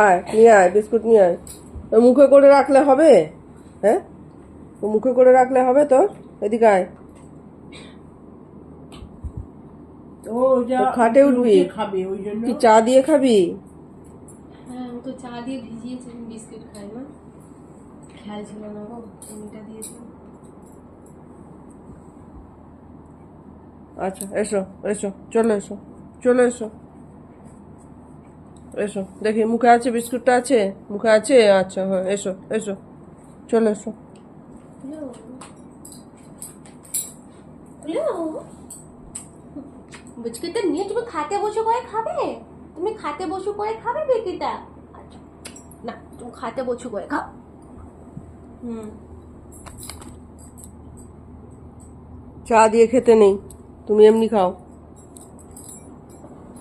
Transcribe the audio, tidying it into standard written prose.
আয় নিয়ে আয়, বিস্কুট নিয়ে আয়। মুখে করে রাখলে হবে? হ্যাঁ, মুখে করে রাখলে হবে তোর? এদিকে আয়। খাটে উঠবি? খাবে ওই জন্য। কি চা দিয়ে খাবি? হ্যাঁ, আমি তো চা দিয়ে ভিজিয়েছি, বিস্কিট খাই না, খেয়াল ছিল না গো, চিনিটা দিয়েছিলাম। আচ্ছা এসো এসো, চলে এসো, চলে এসো, এসো। দেখি মুখে আছে, বিস্কুটটা আছে মুখে আছে? আচ্ছা হ্যাঁ, এসো এসো, চলে এসো। বিস্কিটটা নিয়ে তুমি খাতে বসে করে খাবে? তুমি খাতে বসে করে খাবে বিস্কিটটা? আচ্ছা না, তুমি খাতে বসে করে খাও। চা দিয়ে খেতে নেই, তুমি এমনি খাও।